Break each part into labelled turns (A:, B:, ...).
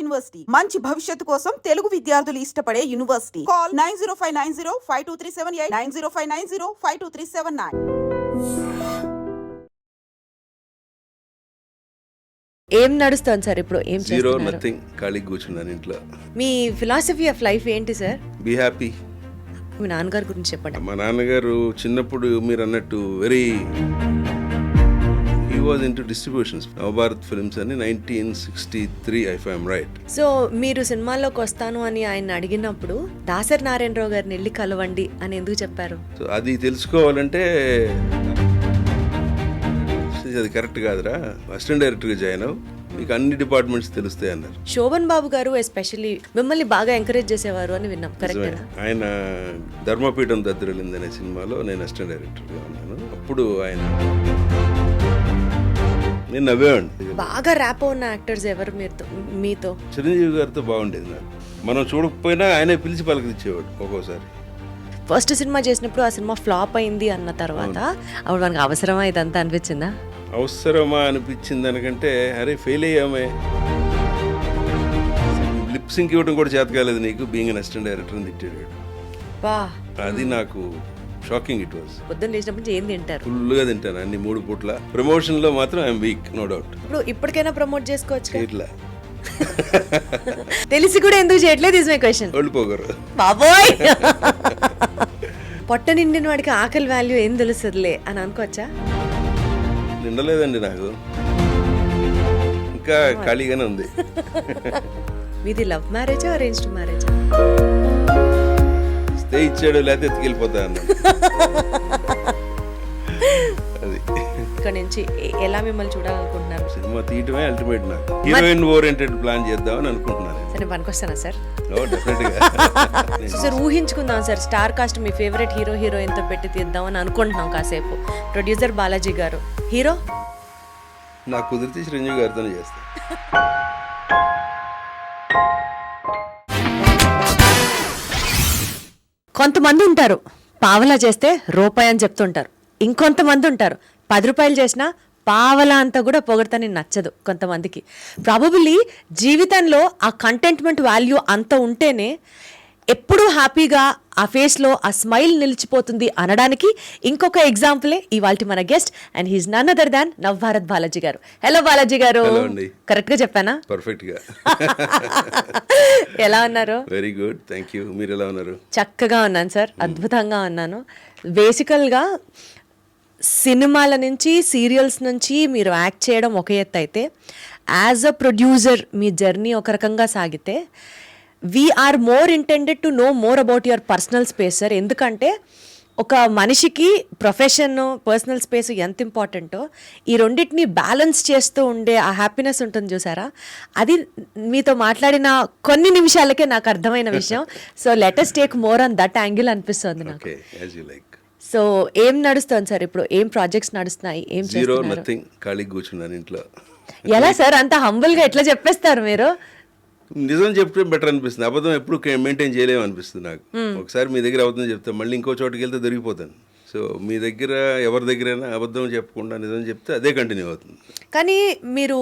A: University మంచి భవిష్యత్తు కోసం తెలుగు విద్యార్థులు ఇష్టపడే యూనివర్సిటీ. కాల్ 9059052378 9059052379.
B: ఏం నడుస్తుంది సార్ ఇప్పుడు? ఏం
C: జీరో నథింగ్, ఖాళీగా కూర్చున్నాను ఇంట్లో.
B: మీ ఫిలాసఫీ ఆఫ్ లైఫ్ ఏంటి సార్?
C: Be happy.
B: మీ నాన్నగారి గురించి చెప్పండి.
C: మా నాన్నగారు చిన్నప్పుడు మీరు అన్నట్టు he was into distributions. Navabharat films అని 1963 if I am right.
B: So మీరు సినిమాల్లోకి వస్తాను అని ఆయన అడిగినప్పుడు దాసరి నారాయణరావు గారిని వెళ్ళి కలవండి అని ఎందుకు చెప్పారు?
C: సో అది తెలుసుకోవాలంటే అది కరెక్ట్ కాదురా, అసిస్టెంట్ డైరెక్టర్గా జాయిన్ అవ్వు, మీకు అన్ని డిపార్ట్మెంట్స్ తెలుస్తాయి అన్నారు.
B: శోభన్ బాబు గారు ఎస్పెషల్లీ మిమ్మల్ని బాగా ఎంకరేజ్ చేసేవారు అని విన్నాం, కరెక్ట్?
C: ఆయన ధర్మపీఠం దద్దరిల్లింది అనే సినిమాలో నేను అసిస్టెంట్ డైరెక్టర్గా ఉన్నాను. అప్పుడు ఆయన నేను నవ్వేవాడిని.
B: బాగా ర్యాప్ ఉన్న యాక్టర్స్ ఎవరు మీతో?
C: చిరంజీవి గారితో బాగుండేది నాకు. మనం చూడకపోయినా ఆయనే పిలిచి పలకరించేవాడు ఒక్కోసారి.
B: ఫస్ట్ సినిమా చేసినప్పుడు ఆ సినిమా ఫ్లాప్ అయింది అన్న తర్వాత అప్పుడు మనకు అవసరమా ఇదంతా అనిపించిందా?
C: అవసరమా అనిపించింది దానికంటే అరే ఫెయిల్ అయ్యామే, లిప్ సింక్ ఇవ్వడం కూడా చేత కాలేదు నీకు, బీయింగ్ అన్ అసిస్టెంట్ డైరెక్టర్ అని తిట్టాడు. అది నాకు షాకింగ్. It was.
B: పొద్దున్న లేచినప్పుడు ఏం తింటారు?
C: ఫుల్గా తింటాను అన్ని 3 పూట్ల. ప్రమోషన్ లో మాత్రం ఐఎమ్ వీక్, నో డౌట్.
B: ఇప్పటికైనా ప్రమోట్ చేసుకోవచ్చు.
C: ఇట్లా
B: తెలిసి కూడా ఎందుకు చేయట్లేదు ఇస్ మై క్వశ్చన్.
C: ఓడిపోగరు
B: బాబోయ్. పొట్ట నిండిన వాడికి ఆకలి వాల్యూ ఏం తెలుస్తుందిలే అని అనుకోవచ్చా?
C: నిండలేదండి నాకు, ఇంకా ఖాళీగానే ఉంది.
B: మీది లవ్ మ్యారేజా అరేంజ్డ్ మ్యారేజా?
C: స్టే ఇచ్చాడు లేకపోతే ఎత్తుకెళ్ళిపోతా అన్నాడు. అది
B: ఇక్కడ నుంచి ఎలా మిమ్మల్ని చూడాలనుకుంటున్నారు?
C: సినిమా తీయటమే అల్టిమేట్. నాకు హీరోయిన్ ఓరియంటెడ్ ప్లాన్ చేద్దామని అనుకుంటున్నాను.
B: సరే పనికొస్తానా సార్?
C: సార్
B: ఊహించుకుందాం సార్, స్టార్ కాస్ట్ మీ ఫేవరెట్ హీరోయిన్ తో పెట్టి తీద్దామని అనుకుంటున్నాం కాసేపు. ప్రొడ్యూసర్ బాలాజీ గారు, హీరో
C: నాకు కుదిరితే చిరంజీవి గారితోనే చేస్తాను.
B: కొంతమంది ఉంటారు పావలా చేస్తే రూపాయి అని చెప్తుంటారు, ఇంకొంతమంది ఉంటారు 10 రూపాయలు చేసినా పావలా అంతా కూడా పొగడతని నచ్చదు కొంతమందికి. ప్రాబబుల్లీ జీవితంలో ఆ కంటెంట్మెంట్ వాల్యూ అంత ఉంటేనే ఎప్పుడూ హ్యాపీగా ఆ ఫేస్లో ఆ స్మైల్ నిలిచిపోతుంది అనడానికి ఇంకొక ఎగ్జాంపులే ఇవాల్టి మన guest, and he's none other than Navabharat Balaji garu. Hello Balaji గారు, కరెక్ట్ గా చెప్పానా?
C: పర్ఫెక్ట్ గా.
B: ఎలా ఉన్నారు?
C: Very good, thank you. మీరు ఎలా ఉన్నారు?
B: చక్కగా ఉన్నాను సార్, అద్భుతంగా ఉన్నాను. బేసికల్గా సినిమాల నుంచి సీరియల్స్ నుంచి మీరు యాక్ట్ చేయడం ఒక ఎత్తు అయితే, యాజ్ అ ప్రొడ్యూసర్ మీ జర్నీ ఒక రకంగా సాగితే, we are more intended to know more about your personal space sir. ఎందుకంటే ఒక మనిషికి ప్రొఫెషన్ పర్సనల్ స్పేస్ ఎంత ఇంపార్టెంటో ఈ రెండింటిని బ్యాలెన్స్ చేస్తూ ఉండే ఆ హ్యాపీనెస్ ఉంటుంది చూసారా, అది మీతో మాట్లాడిన కొన్ని నిమిషాలకే నాకు అర్థమైన విషయం. So let us take more on that angle అనిపిస్తుంది నాకు. సో ఏం నడుస్తుంది సార్ ఇప్పుడు? ఏం ప్రాజెక్ట్స్ నడుస్తున్నాయి? ఏం
C: జీరో నథింగ్, ఖాళీగా కూర్చున్నాను ఇంట్లో.
B: ఎలా సార్ అంత హంబుల్గా ఎట్లా చెప్పేస్తారు మీరు?
C: నిజం చెప్తే బెటర్ అనిపిస్తుంది, అబద్ధం ఎప్పుడు మెయింటైన్ చేయలేము అనిపిస్తుంది నాకు. ఒకసారి మీ దగ్గర అబద్ధం చెప్తాను, మళ్ళీ ఇంకో చోటుకి వెళ్తే దొరికిపోతాను. సో మీ దగ్గర ఎవరి దగ్గరైనా అబద్ధం చెప్పకుండా నిజం చెప్తే అదే కంటిన్యూ అవుతుంది.
B: కానీ మీరు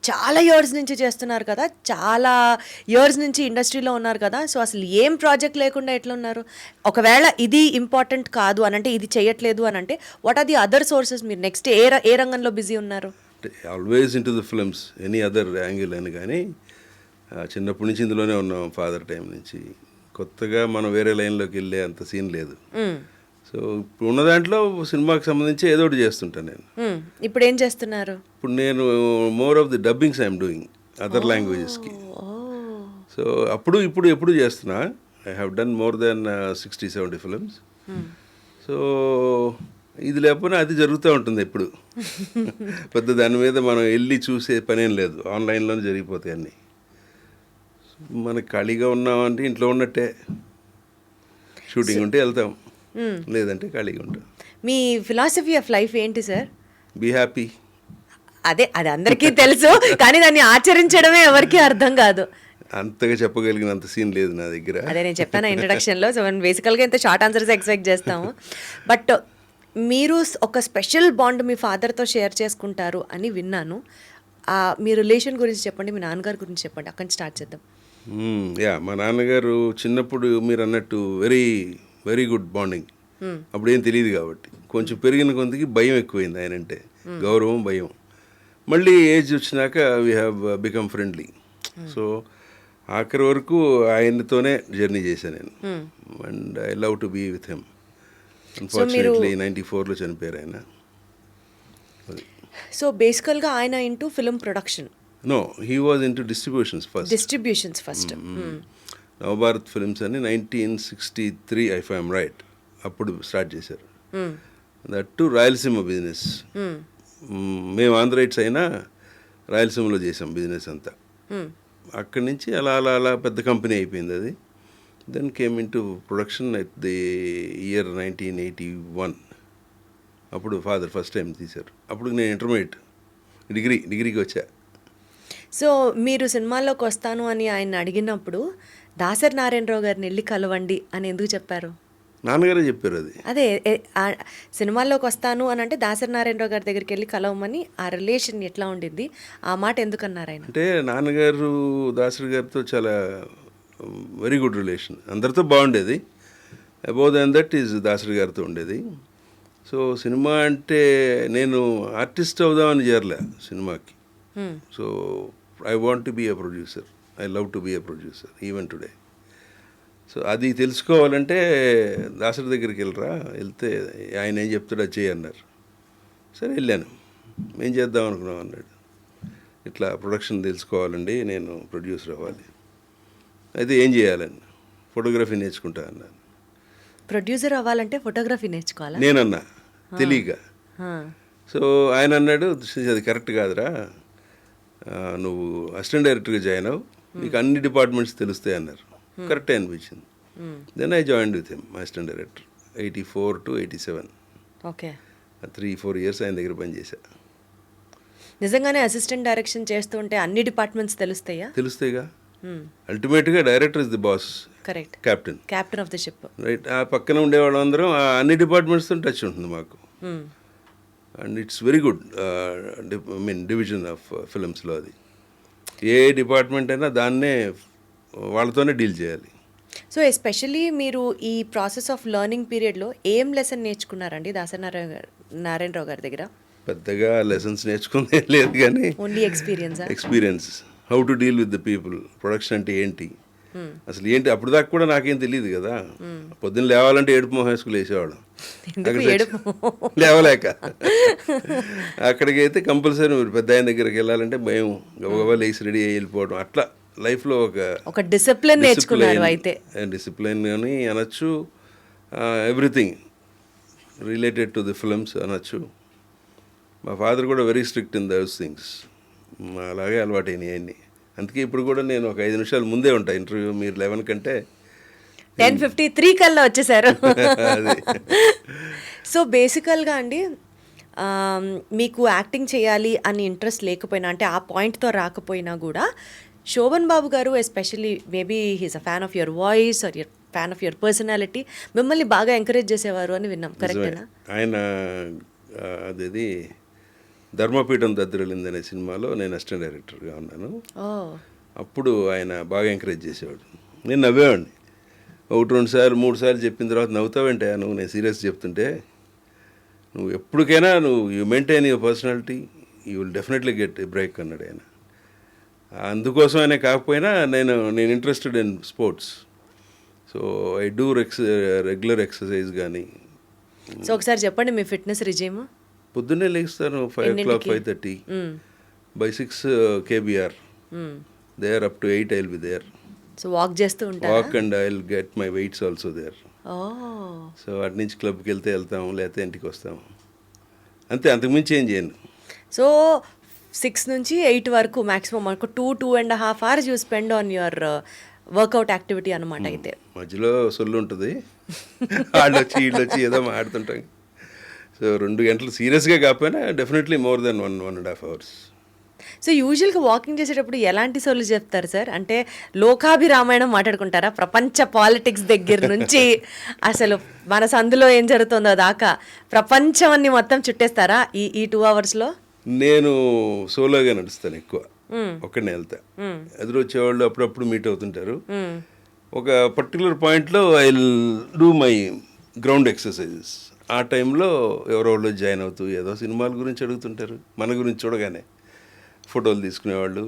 B: చాలా ఇయర్స్ నుంచి చేస్తున్నారు కదా, చాలా ఇయర్స్ నుంచి ఇండస్ట్రీలో ఉన్నారు కదా, సో అసలు ఏం ప్రాజెక్ట్ లేకుండా ఎట్లా ఉన్నారు? ఒకవేళ ఇది ఇంపార్టెంట్ కాదు అని అంటే, ఇది చేయట్లేదు అని అంటే, what are the other sources? మీరు నెక్స్ట్ ఏ రంగంలో బిజీ ఉన్నారు?
C: Always into the films, any other angle అని. కానీ చిన్నప్పటి నుంచి ఇందులోనే ఉన్నాం, ఫాదర్ టైం నుంచి. కొత్తగా మనం వేరే లైన్లోకి వెళ్ళే అంత సీన్ లేదు. సో ఇప్పుడు ఉన్న దాంట్లో సినిమాకి సంబంధించి ఏదో ఒకటి చేస్తుంటాను నేను.
B: ఇప్పుడు ఏం చేస్తున్నారు?
C: ఇప్పుడు నేను more of the dubbings I'm doing other లాంగ్వేజెస్కి. సో ఎప్పుడు చేస్తున్నా. I have done more than 60-70 films. So ఇది లేకపోయినా అది జరుగుతూ ఉంటుంది ఎప్పుడు. పెద్ద దాని మీద మనం వెళ్ళి చూసే పనేం లేదు, ఆన్లైన్లోనే జరిగిపోతాయి అన్నీ. మనకి ఖాళీగా ఉన్నామంటే ఇంట్లో ఉన్నట్టే, షూటింగ్ ఉంటే వెళ్తాం, లేదంటే ఖాళీగా ఉంటాం.
B: మీ ఫిలాసఫీ ఆఫ్ లైఫ్ ఏంటి సార్?
C: Be happy.
B: అది అందరికీ తెలుసు, కానీ దాన్ని ఆచరించడమే ఎవరికి అర్థం కాదు.
C: అంతగా చెప్పగలిగినంత సీన్ లేదు నా దగ్గర.
B: అదే నేను చెప్పాను ఇంట్రడక్షన్లో. సో మనం బేసికల్గా ఇంత షార్ట్ ఆన్సర్స్ ఎక్స్పెక్ట్ చేస్తాము. బట్ మీరు ఒక స్పెషల్ బాండ్ మీ ఫాదర్తో షేర్ చేసుకుంటారు అని విన్నాను. మీ రిలేషన్ గురించి చెప్పండి, మీ నాన్నగారి గురించి చెప్పండి, అక్కడి నుంచి స్టార్ట్ చేద్దాం.
C: యా, మా నాన్నగారు చిన్నప్పుడు మీరు అన్నట్టు వెరీ వెరీ గుడ్ బాండింగ్. అప్పుడు ఏం తెలియదు కాబట్టి కొంచెం పెరిగిన కొంతకి భయం ఎక్కువైంది ఆయన అంటే, గౌరవం భయం. మళ్ళీ ఏజ్ వచ్చినాక we have become friendly. So ఆఖరి వరకు ఆయనతోనే జర్నీ చేశాను నేను. And I love to be with him. Unfortunately 94లో చనిపోయారు ఆయన.
B: సో బేసికల్గా ఆయన into film production.
C: No, he was into distributions first. Navabharat films అని 1963 ఇఫ్ ఐఎమ్ రైట్ అప్పుడు స్టార్ట్ చేశారు. That to Rayalaseema business. మేము ఆంధ్ర రైట్స్ అయినా రాయలసీమలో చేసాం బిజినెస్ అంతా. అక్కడి నుంచి అలా అలా అలా పెద్ద కంపెనీ అయిపోయింది అది. Then came into production at the year 1981. అప్పుడు ఫాదర్ ఫస్ట్ టైం తీశారు. అప్పుడు నేను ఇంటర్మీడియట్ డిగ్రీకి వచ్చా.
B: సో మీరు సినిమాల్లోకి వస్తాను అని ఆయన అడిగినప్పుడు దాసరి నారాయణరావు గారిని వెళ్ళి కలవండి అని ఎందుకు చెప్పారు?
C: నాన్నగారే చెప్పారు అది.
B: అదే సినిమాల్లోకి వస్తాను అని అంటే దాసరి నారాయణరావు గారి దగ్గరికి వెళ్ళి కలవమని, ఆ రిలేషన్ ఎట్లా ఉండింది, ఆ మాట ఎందుకన్నారు ఆయన?
C: అంటే నాన్నగారు దాసరి గారితో చాలా వెరీ గుడ్ రిలేషన్, అందరితో బాగుండేది. Above than that is Dasari గారితో ఉండేది. సో సినిమా అంటే నేను ఆర్టిస్ట్ అవుదామని చేరలే సినిమాకి. So I want to be a producer, I love to be a producer even today. So అది తెలుసుకోవాలంటే దాసరి దగ్గరికి వెళ్ళరా, వెళ్తే ఆయన ఏం చెప్తాడో అది చేయన్నారు. సరే వెళ్ళాను. ఏం చేద్దాం అనుకున్నాం అన్నాడు. ఇట్లా ప్రొడక్షన్ తెలుసుకోవాలండి, నేను ప్రొడ్యూసర్ అవ్వాలి. అయితే ఏం చేయాలని, ఫోటోగ్రఫీ నేర్చుకుంటా అన్నాను.
B: ప్రొడ్యూసర్ అవ్వాలంటే ఫోటోగ్రఫీ నేర్చుకోవాలా?
C: నేనన్నా తెలియక. సో ఆయన అన్నాడు, అది కరెక్ట్ కాదురా, నువ్వు అసిస్టెంట్ డైరెక్టర్గా జాయిన్ అవ్వు, నీకు అన్ని డిపార్ట్మెంట్స్ తెలుస్తాయి అన్నారు. కరెక్టే అనిపించింది. Then I joined with him assistant director 84 to 87.
B: Okay,
C: 3-4 years ఆయన దగ్గర పనిచేశా.
B: నిజంగానే అసిస్టెంట్ డైరెక్షన్ చేస్తుంటే అన్ని డిపార్ట్మెంట్స్ తెలుస్తాయిగా. అల్టిమేట్గా director is the boss, correct, captain of the ship,
C: right. ఆ పక్కన ఉండేవాళ్ళం అందరం అన్ని డిపార్ట్మెంట్స్తో టచ్ ఉంటుంది మాకు. And it's very good division of ఫిల్మ్స్లో. అది ఏ డిపార్ట్మెంట్ అయినా దాన్నే వాళ్ళతోనే డీల్ చేయాలి.
B: సో ఎస్పెషల్లీ మీరు ఈ ప్రాసెస్ ఆఫ్ లెర్నింగ్ పీరియడ్లో ఏం లెసన్ నేర్చుకున్నారండి దాసరి నారాయణరావు గారి దగ్గర?
C: పెద్దగా లెసన్స్ నేర్చుకుందే లేదు కానీ
B: only experience,
C: how to deal with the people, production అంటే ఏంటి, అసలు ఏంటి. అప్పుడు దాకా కూడా నాకేం తెలియదు కదా. పొద్దున్న లేవాలంటే ఏడుపు మొహం వేసుకుని లేచేవాడు, లేవలేక. అక్కడికి అయితే కంపల్సరీ మీరు పెద్ద ఆయన దగ్గరికి వెళ్ళాలంటే భయం, గబగబా లేచి రెడీ అయ్యి వెళ్ళిపోవడం. అట్లా లైఫ్లో ఒక
B: డిసిప్లిన్ నేర్చుకున్నారు. అయితే
C: డిసిప్లిన్ అని అనొచ్చు, everything related to the films అనొచ్చు. మా ఫాదర్ కూడా very strict in those things. అలాగే అలవాటైనాయి అన్నీ. అందుకే ఇప్పుడు కూడా నేను ఒక 5 నిమిషాలు ముందే ఉంటా ఇంటర్వ్యూ. మీరు 11 కంటే
B: 10:53 కల్లా వచ్చేసారు. సో బేసికల్గా అండి, మీకు యాక్టింగ్ చేయాలి అని ఇంట్రెస్ట్ లేకపోయినా, అంటే ఆ పాయింట్తో రాకపోయినా కూడా, Shobhan Babu garu especially maybe he's a fan of your voice or your fan of your personality, మిమ్మల్ని బాగా ఎంకరేజ్ చేసేవారు అని విన్నాం. కరెక్టేనా?
C: ఆయన అదేది ధర్మపీఠం దద్దరిల్లింది అనే సినిమాలో నేను అసిస్టెంట్ డైరెక్టర్గా ఉన్నాను. అప్పుడు ఆయన బాగా ఎంకరేజ్ చేసేవాడు. నేను నవ్వేవాడిని. 1-2 సార్లు 3 సార్లు చెప్పిన తర్వాత నవ్వుతావంటే నువ్వు, నేను సీరియస్ చెప్తుంటే, నువ్వు ఎప్పటికైనా you maintain your personality, you will definitely get a break అన్నాడు ఆయన. అందుకోసమైనా కాకపోయినా నేను interested in sports. So I do regular exercise కానీ.
B: సో ఒకసారి చెప్పండి మీ ఫిట్నెస్ రిజీమ్.
C: పొద్దున్నే లేస్తాను 5 o'clock 5:30. by 6 kbr. There up to 8 I'll be there.
B: So walk చేస్తూ ఉంటారా?
C: Walk and I'll get my weights also there. So అటు నుంచి క్లబ్కి వెళ్తాము, లేకపోతే ఇంటికి వస్తాము, అంతే. అంతకుమించి ఏం చేయను.
B: సో 6 నుంచి 8 వరకు మ్యాక్సిమం మనకు 2.5 hours you spend on your workout activity అనమాట. అయితే
C: మధ్యలో సొల్లు ఉంటుంది, వాళ్ళు వచ్చి ఏదో మాడుతుంటాం. సో 2 గంటలు సీరియస్గా కాకపోయినా definitely more than 1.5 hours.
B: So యూజువల్గా వాకింగ్ చేసేటప్పుడు ఎలాంటి సోళ్ళు చెప్తారు సార్? అంటే లోకాభిరామాయణం మాట్లాడుకుంటారా? ప్రపంచ పాలిటిక్స్ దగ్గర నుంచి అసలు మన సందులో ఏం జరుగుతుందో దాకా ప్రపంచం అన్ని మొత్తం చుట్టేస్తారా ఈ 2 hours?
C: నేను సోలోగా నడుస్తాను ఎక్కువ, ఒక్కడనే వెళ్తా. ఎదురు వచ్చేవాళ్ళు అప్పుడప్పుడు మీట్ అవుతుంటారు. ఒక పర్టికులర్ పాయింట్లో I do my ground exercises. ఆ టైంలో ఎవరో జాయిన్ అవుతూ ఏదో సినిమాల గురించి అడుగుతుంటారు, మన గురించి చూడగానే ఫోటోలు తీసుకునేవాళ్ళు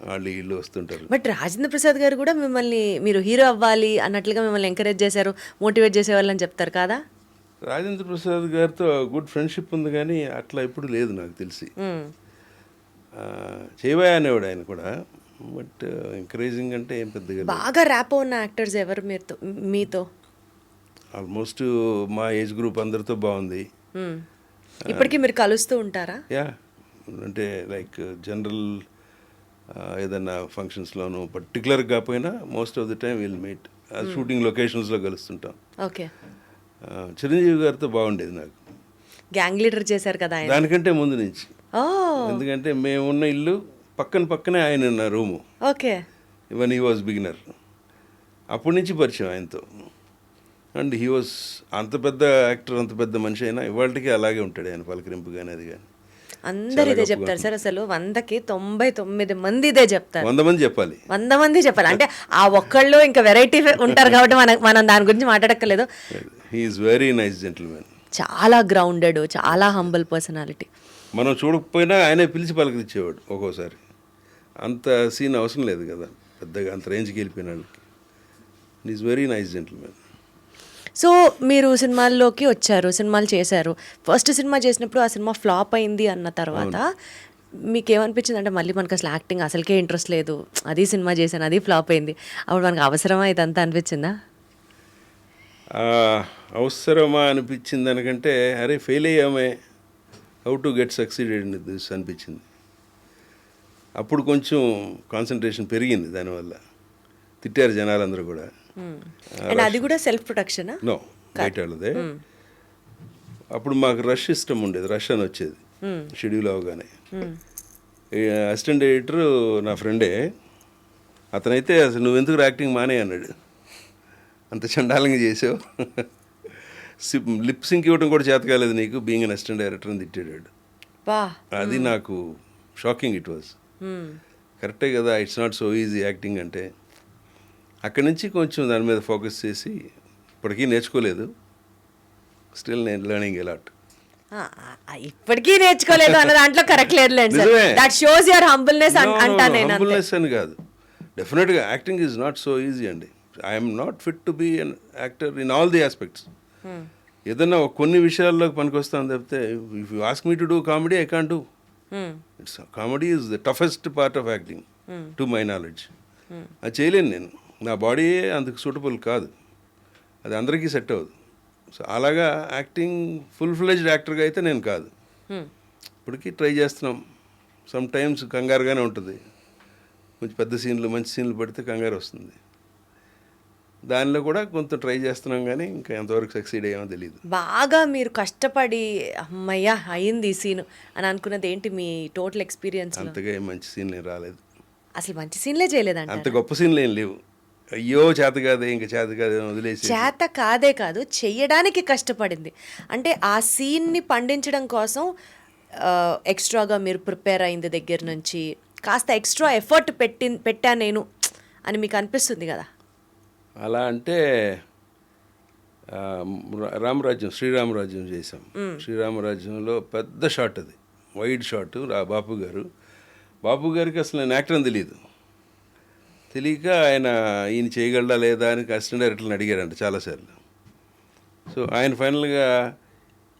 C: వాళ్ళు వీళ్ళు వస్తుంటారు.
B: బట్ రాజేంద్ర ప్రసాద్ గారు కూడా మిమ్మల్ని మీరు హీరో అవ్వాలి అన్నట్లుగా మిమ్మల్ని ఎంకరేజ్ చేశారు, మోటివేట్ చేసేవాళ్ళు అని చెప్తారు కదా.
C: రాజేంద్ర ప్రసాద్ గారితో గుడ్ ఫ్రెండ్షిప్ ఉంది కానీ అట్లా ఎప్పుడు లేదు నాకు తెలిసి. చేయబోయే అనేవాడు ఆయన కూడా, బట్ ఎంకరేజింగ్ అంటే ఏం పెద్దగా లేదు.
B: బాగా ర్యాప్ ఉన్న యాక్టర్స్ ఎవరు మీతో?
C: ఆల్మోస్ట్ మా ఏజ్ గ్రూప్ అందరితో బాగుంది.
B: ఇప్పటికీ మీరు కలుస్తూ ఉంటారా?
C: యా, అంటే లైక్ జనరల్ ఏదైనా ఫంక్షన్స్లోనూ పర్టికులర్గా కాకపోయినా most of the time will meet. Shooting లొకేషన్స్లో కలుస్తుంటాం.
B: ఓకే.
C: చిరంజీవి గారితో బాగుండేది నాకు.
B: గ్యాంగ్ లీడర్ చేశారు కదా ఆయన.
C: దానికంటే ముందు నుంచి, ఎందుకంటే మేమున్న ఇల్లు పక్కనే ఆయన ఉన్న room.
B: Okay.
C: Even he was beginner. అప్పటి నుంచి పరిచయం ఆయనతో. అండ్ హీ వాజ్ అంత పెద్ద యాక్టర్, అంత పెద్ద మనిషి అయినా ఇవాళకి అలాగే ఉంటాడు ఆయన పలకరింపు కానీ అది కానీ.
B: అందరు ఇదే చెప్తారు సార్, అసలు 100కి 99 మంది ఇదే చెప్తారు.
C: 100 మంది చెప్పాలి,
B: 100 మంది చెప్పాలి. అంటే ఆ ఒక్కళ్ళు ఇంకా వెరైటీ ఉంటారు కాబట్టి మనం దాని గురించి మాట్లాడక్కర్లేదు.
C: He is very nice gentlemen.
B: చాలా గ్రౌండెడ్, చాలా హంబుల్ పర్సనాలిటీ.
C: మనం చూడకపోయినా ఆయనే పిలిచి పలకరించేవాడు ఒక్కోసారి. అంత సీన్ అవసరం లేదు కదా పెద్దగా, అంత రేంజ్కి వెళ్ళిపోయిన వాళ్ళకి. Is very nice gentlemen.
B: So మీరు సినిమాల్లోకి వచ్చారు, సినిమాలు చేశారు. ఫస్ట్ సినిమా చేసినప్పుడు ఆ సినిమా ఫ్లాప్ అయింది అన్న తర్వాత మీకు ఏమనిపించింది? అంటే మళ్ళీ మనకు అసలు యాక్టింగ్ అసలుకే ఇంట్రెస్ట్ లేదు, అది సినిమా చేశాను, అది ఫ్లాప్ అయింది, అప్పుడు మనకు అవసరమా ఇదంతా అనిపించిందా?
C: అవసరమా అనిపించింది దానికంటే అరే ఫెయిల్ అయ్యామే, how to get succeeded in this అనిపించింది. అప్పుడు కొంచెం కాన్సన్ట్రేషన్ పెరిగింది దానివల్ల. తిట్టారు జనాలందరూ కూడా.
B: అండ్ అది కూడా సెల్ఫ్ ప్రొడక్షనా?
C: నో, బయట వాళ్ళదే. అప్పుడు మాకు రష్ ఇష్టం ఉండేది, రష్ అని వచ్చేది షెడ్యూల్ అవగానే. అసిస్టెంట్ ఎడిటర్ నా ఫ్రెండే, అతనైతే అసలు నువ్వెందుకు యాక్టింగ్ మానే అన్నాడు, అంత చండాలంగా చేసావు, లిప్ సింక్ ఇవ్వడం కూడా చేత కాలేదు నీకు, బీయింగ్ అన్ అసిస్టెంట్ డైరెక్టర్ అని తిట్టాడు. అది నాకు షాకింగ్ ఇట్ వాజ్. కరెక్టే కదా, it's not so easy acting అంటే. అక్కడి నుంచి కొంచెం దాని మీద ఫోకస్ చేసి ఇప్పటికీ నేర్చుకోలేదు, స్టిల్ నేను లెర్నింగ్ ఎలాట్.
B: ఇప్పటికీ నేర్చుకోలేదు అన్న దాంట్లో కరెక్ట్ లేదులేండి sir. That shows your humbleness అంటా నేను.
C: హంబుల్నెస్ అని కాదు, డెఫినెట్గా acting is not so easy అండి. I'm not fit to be an actor in all the aspects. ఏదన్నా కొన్ని విషయాల్లోకి పనికొస్తాను తప్పితే if you ask me to do comedy I can't do. It's comedy is the toughest part of acting to my knowledge. అది చేయలేను నేను, నా body అందుకు సూటబుల్ కాదు, అది అందరికీ సెట్ అవ్వదు. సో అలాగా యాక్టింగ్ ఫుల్ ఫ్లెజ్డ్ యాక్టర్గా అయితే నేను కాదు. ఇప్పటికీ ట్రై చేస్తున్నాం. సమ్ టైమ్స్ కంగారుగానే ఉంటుంది, కొంచెం పెద్ద సీన్లు మంచి సీన్లు పడితే కంగారు వస్తుంది. దానిలో కూడా కొంత ట్రై చేస్తున్నాం కానీ ఇంకా ఎంతవరకు సక్సీడ్ అయ్యామో తెలియదు.
B: బాగా మీరు కష్టపడి అమ్మయ్యా అయింది ఈ సీను అని అనుకున్నది ఏంటి మీ టోటల్ ఎక్స్పీరియన్స్?
C: అంతగా మంచి సీన్లు ఏం రాలేదు,
B: అసలు మంచి సీన్లే చేయలేదంట.
C: అంత గొప్ప సీన్లు ఏం లేవు. అయ్యో చేత కాదే, ఇంకా చేత కాదే వదిలేసి.
B: చేత కాదే కాదు, చెయ్యడానికి కష్టపడింది. అంటే ఆ సీన్ని పండించడం కోసం ఎక్స్ట్రాగా మీరు ప్రిపేర్ అయింది దగ్గర నుంచి కాస్త ఎక్స్ట్రా ఎఫర్ట్ పెట్టా నేను అని మీకు అనిపిస్తుంది కదా?
C: అలా అంటే రామరాజ్యం, శ్రీరామరాజ్యం చేసాం. శ్రీరామరాజ్యంలో పెద్ద షాట్, అది వైడ్ షాట్. బాపు గారికి అసలు నేను యాక్టర్ అని తెలియక ఆయన ఈయన చేయగలడా లేదా అని అసిస్టెంట్ డైరెక్టర్ని అడిగారంట చాలాసార్లు. సో ఆయన ఫైనల్గా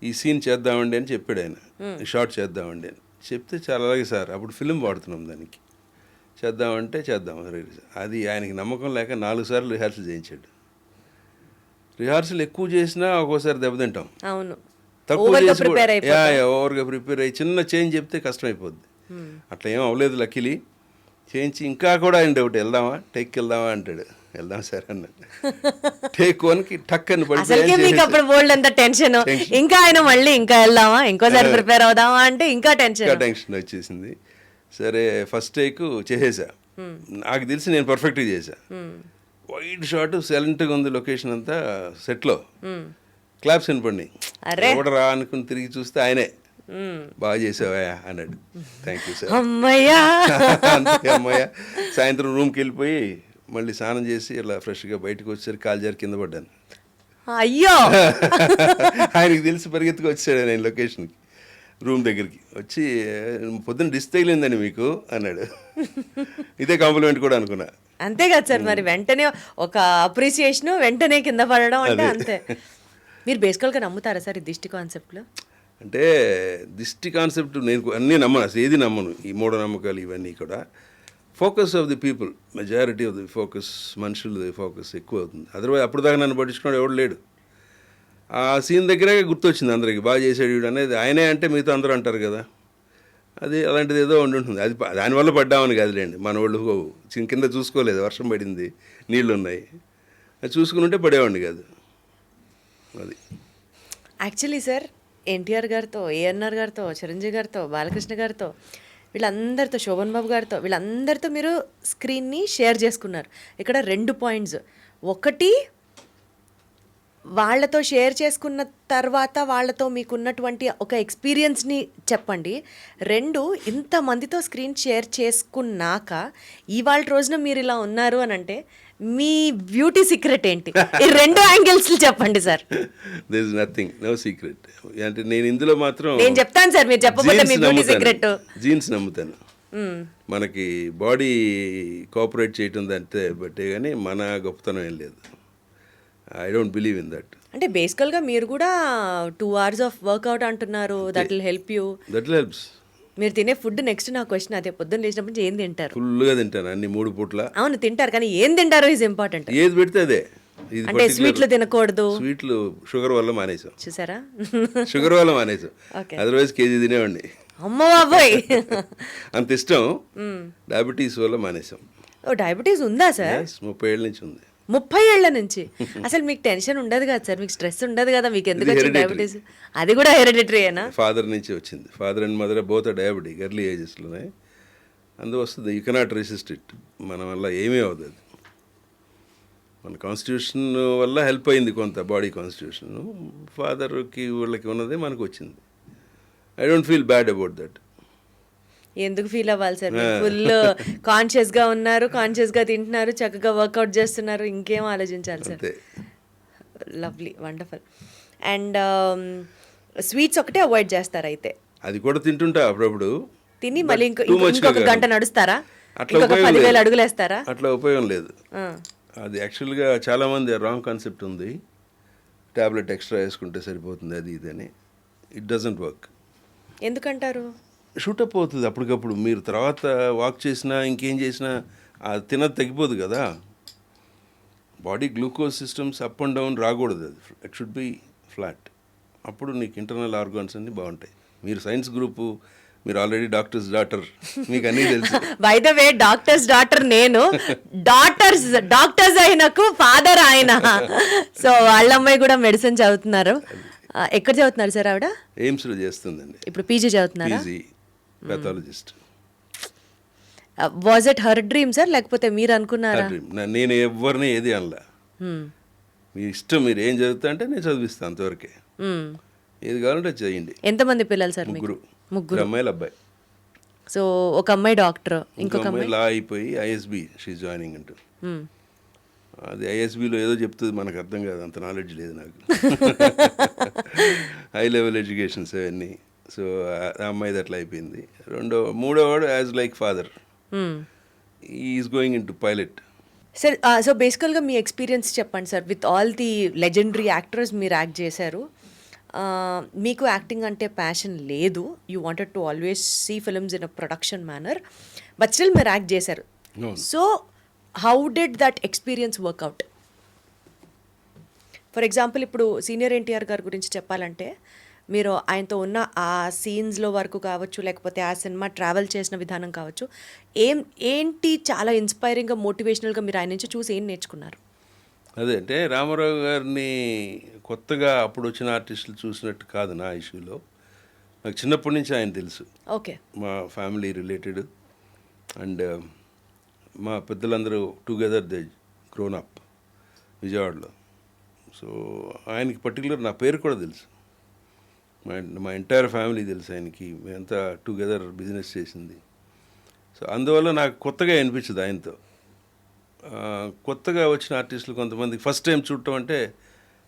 C: ఈ సీన్ చేద్దామండి అని చెప్పాడు ఆయన, ఈ షాట్ చేద్దామండి అని చెప్తే చాలా అలాగే సార్ అప్పుడు ఫిలిం వాడుతున్నాం దానికి, చేద్దామంటే చేద్దాం. అది ఆయనకి నమ్మకం లేక 4 సార్లు రిహార్సల్ చేయించాడు. రిహార్సల్ ఎక్కువ చేసినా ఒక్కోసారి దెబ్బతింటాం.
B: అవును,
C: తక్కువ చేసి ఓవర్గా ప్రిపేర్ అయ్యి చిన్న చేంజ్ చెప్తే కష్టమైపోద్ది. అట్లా ఏం అవ్వలేదు లక్కీలీ. చేయించి ఇంకా కూడా ఆయన డౌట్, వెళ్దామా టేక్కి వెళ్దామా అంటాడు. వెళ్దాం సార్ అన్నాడు. టేక్ 1కి టక్ అని
B: పడి టెన్షన్, ఇంకా ఆయన మళ్ళీ ఇంకా వెళ్దామా ఇంకోసారి ప్రిపేర్ అవుదామా అంటే ఇంకా టెన్షన్
C: వచ్చేసింది. సరే ఫస్ట్ టేక్ చేసేసా, నాకు తెలిసి నేను పర్ఫెక్ట్గా చేసా. వైడ్ షాట్, సైలెంట్గా ఉంది లొకేషన్ అంతా. సెట్లో క్లాప్స్ వినపడి ఎవడరా అనుకుని తిరిగి చూస్తే ఆయనే. బాగా చేసావా అన్నాడు. Thank you sir.
B: అమ్మయ్యా.
C: అంతే అమ్మయ్య. సాయంత్రం రూమ్కి వెళ్ళిపోయి మళ్ళీ స్నానం చేసి ఇలా ఫ్రెష్గా బయటకు వచ్చేసరికి కాలు జారి కింద పడ్డాను.
B: అయ్యో.
C: ఆయనకి తెలిసి పరిగెత్తుకు వచ్చాడు నేను లొకేషన్కి, రూమ్ దగ్గరికి వచ్చి, పొద్దున్న డిస్ తగిలిందని మీకు అన్నాడు. ఇదే కాంప్లిమెంట్ కూడా అనుకున్నా.
B: అంతే కదా సార్, మరి వెంటనే ఒక అప్రిసియేషన్, వెంటనే కింద పడడం అంటే అంతే. మీరు బేసికల్గా నమ్ముతారా సార్ ఈ దిష్టి కాన్సెప్ట్లో?
C: అంటే దిష్టి కాన్సెప్ట్ నేను అన్నీ నమ్మను, అసలు ఏది నమ్మను. ఈ మూఢనమ్మకాలు ఇవన్నీ కూడా focus of the people, majority of the focus, మనుషులది ఫోకస్ ఎక్కువ అవుతుంది. అదర్వైజ్ అప్పుడు దాకా నన్ను పట్టించుకున్నాడు ఎవడు లేడు. ఆ సీన్ దగ్గరే గుర్తొచ్చింది అందరికి, బాగా చేసాడు వీడు అనేది. ఆయనే అంటే మిగతా అందరూ అంటారు కదా, అది అలాంటిది ఏదో ఉండి ఉంటుంది. అది దానివల్ల పడ్డామని కాదులేండి, మన వాళ్ళు కింద చూసుకోలేదు, వర్షం పడింది, నీళ్ళు ఉన్నాయి, అది చూసుకుని ఉంటే పడేవాడిని కాదు. అది
B: యాక్చువల్లీ సార్, ఎన్టీఆర్ గారితో, ఏఎన్ఆర్ గారితో, చిరంజీవి గారితో, బాలకృష్ణ గారితో, వీళ్ళందరితో, శోభన్ బాబు గారితో, వీళ్ళందరితో మీరు స్క్రీన్ని షేర్ చేసుకున్నారు. ఇక్కడ 2 పాయింట్స్. ఒకటి, వాళ్ళతో షేర్ చేసుకున్న తర్వాత వాళ్ళతో మీకున్నటువంటి ఒక ఎక్స్పీరియన్స్ని చెప్పండి. 2, ఇంతమందితో స్క్రీన్ షేర్ చేసుకున్నాక ఇవాళ రోజున మీరు ఇలా ఉన్నారు అని అంటే మీ బ్యూటీ సీక్రెట్ ఏంటి? ఈ 2 యాంగిల్స్ చెప్పండి sir.
C: There is nothing, no secret. అంటే నేను ఇందులో మాత్రం
B: నేను చెప్తాను సార్, మీరు చెప్పకపోతే మీ బ్యూటీ సీక్రెట్.
C: జీన్స్ నమ్ముతాను. మనకి బాడీ కోఆపరేట్ చేయటం అంతే బట్టే కానీ మన గొప్పతనం ఏం లేదు. I don't believe in that.
B: అంటే బేసికల్గా మీరు కూడా 2 hours ఆఫ్ వర్కౌట్ అంటున్నారు. That will help you.
C: That helps.
B: మీరు తినే ఫుడ్, నెక్స్ట్ నా క్వశ్చన్ అదే, పొద్దున్న లేచినప్పటి నుంచి ఏం తింటారు?
C: ఫుల్గా తింటాను, అన్ని 3 పూట్ల.
B: అవును తింటారు, కానీ ఏం తింటారో ఈజ్ ఇంపార్టెంట్.
C: ఏది పెడితే అదే. ఇది
B: అంటే స్వీట్లు తినకూడదు.
C: స్వీట్లు షుగర్ వల్ల మానేసాం.
B: చూసారా?
C: షుగర్ వల్ల మానేసాం. అదర్వైజ్ కేజీ తినేవాడిని.
B: అమ్మ బాబోయ్.
C: అంత ఇష్టం. డయాబెటీస్ వల్ల మానేసాం.
B: ఓ, డయాబెటీస్ ఉందా సార్?
C: 30 ఏళ్ళ నుంచి ఉంది.
B: 30 ఏళ్ల నుంచి? అసలు మీకు టెన్షన్ ఉండదు కదా సార్, మీకు స్ట్రెస్ ఉండదు కదా, మీకు ఎందుకు వచ్చింది డయాబెటీస్? అది కూడా హెరిడిటరీయేనా?
C: ఫాదర్ నుంచి వచ్చింది. Father and mother both diabetic early ఏజెస్లోనే. అందు వస్తుంది. You cannot resist it. మన వల్ల ఏమీ అవ్వదు. అది మన కాన్స్టిట్యూషన్ వల్ల హెల్ప్ అయింది కొంత, బాడీ కాన్స్టిట్యూషన్. ఫాదర్కి వీళ్ళకి ఉన్నదే మనకు వచ్చింది. I don't feel bad about that.
B: ఎందుకు ఫీల్ అవ్వాలి సార్? ఫుల్ కాన్షియస్గా ఉన్నారు, కాన్షియస్గా తింటున్నారు, చక్కగా వర్కౌట్ చేస్తున్నారు, ఇంకేం ఆలోచించాలి sir? Lovely, wonderful. And sweets ఒకటే అవాయిడ్ చేస్తారు అయితే?
C: అది కూడా తింటుంటా అప్పుడప్పుడు.
B: తిని మళ్ళీ ఇంకొక గంట నడుస్తారా? ఇంకొక 10,000 అడుగులు వేస్తారా?
C: అట్లా ఉపయోగం లేదు. అది యాక్చువల్గా చాలామంది రాంగ్ కాన్సెప్ట్ ఉంది, ట్యాబ్లెట్ ఎక్స్ట్రా వేసుకుంటే సరిపోతుంది అది ఇది అని. It doesn't work.
B: ఎందుకంటారు?
C: షూటప్ అవుతుంది అప్పటికప్పుడు. మీరు తర్వాత వాక్ చేసినా ఇంకేం చేసినా అది తినది తగ్గిపోదు కదా. Body glucose systems up and down రాకూడదు. అది ఇట్ షుడ్ బి ఫ్లాట్. అప్పుడు నీకు ఇంటర్నల్ ఆర్గాన్స్ అన్నీ బాగుంటాయి. మీరు సైన్స్ గ్రూపు, మీరు ఆల్రెడీ డాక్టర్స్ డాటర్, మీకు అన్నీ తెలుసు.
B: By the way, doctors daughter నేను, డాక్టర్స్ అయినకు ఫాదర్ ఆయన. సో వాళ్ళ అమ్మాయి కూడా మెడిసిన్ చదువుతున్నారు. ఎక్కడ చదువుతున్నారు సార్ ఆవిడ?
C: ఎయిమ్స్లో చేస్తుందండి
B: ఇప్పుడు. పీజీ చదువుతున్నారా?
C: PG pathologist.
B: Was it her dream sir, లేకపోతే మీరు అనుకున్నారా?
C: నేను ఎవరిని ఏది అనలా. మీ ఇష్టం, మీరు ఏం చదువుతా అంటే నేను చదివిస్తాను, అంతవరకే. ఏది కావాలంటే చేయండి.
B: ఎంతమంది పిల్లలు సార్?
C: ముగ్గురు అమ్మాయిలు, అబ్బాయి.
B: సో ఒక అమ్మాయి డాక్టర్, ఇంకొక అమ్మాయి
C: లా అయిపోయి ఐఎస్బి షీ జాయినింగ్ అంటూ. అది ఐఎస్బిలో ఏదో చెప్తుంది, మనకు అర్థం కాదు, అంత నాలెడ్జ్ లేదు నాకు. హై లెవెల్ ఎడ్యుకేషన్స్ అవన్నీ. సో ఆ అమ్మాయిది అట్లా అయిపోయింది. మూడోవాడు as like father, is going in to pilot.
B: Sir, so బేసికల్గా మీ ఎక్స్పీరియన్స్ చెప్పండి sir. With all the legendary actors మీరు యాక్ట్ చేశారు. మీకు యాక్టింగ్ అంటే ప్యాషన్ లేదు, you wanted to always see films in a production manner, but still మీరు act చేశారు. So how did that experience work out? For example, ఇప్పుడు senior NTR గారి గురించి చెప్పాలంటే, మీరు ఆయనతో ఉన్న ఆ సీన్స్లో వరకు కావచ్చు, లేకపోతే ఆ సినిమా ట్రావెల్ చేసిన విధానం కావచ్చు, ఏంటి చాలా ఇన్స్పైరింగ్గా, మోటివేషనల్గా మీరు ఆయన నుంచి చూసి ఏం నేర్చుకున్నారు?
C: అదే అంటే రామారావు గారిని కొత్తగా అప్పుడు వచ్చిన ఆర్టిస్టులు చూసినట్టు కాదు నా ఇష్యూలో. నాకు చిన్నప్పటి నుంచి ఆయన తెలుసు.
B: ఓకే.
C: మా ఫ్యామిలీ రిలేటెడ్ అండ్ మా పెద్దలందరూ టుగెదర్ దే గ్రోన్ అప్ విజయవాడలో. సో ఆయనకి పర్టికులర్ నా పేరు కూడా తెలుసు. మా ఎంటైర్ ఫ్యామిలీ తెలుసు ఆయనకి, మేమంతా టుగెదర్ బిజినెస్ చేసింది. సో అందువల్ల నాకు కొత్తగా అనిపించదు ఆయనతో. కొత్తగా వచ్చిన ఆర్టిస్టులు కొంతమందికి ఫస్ట్ టైం చూడటం అంటే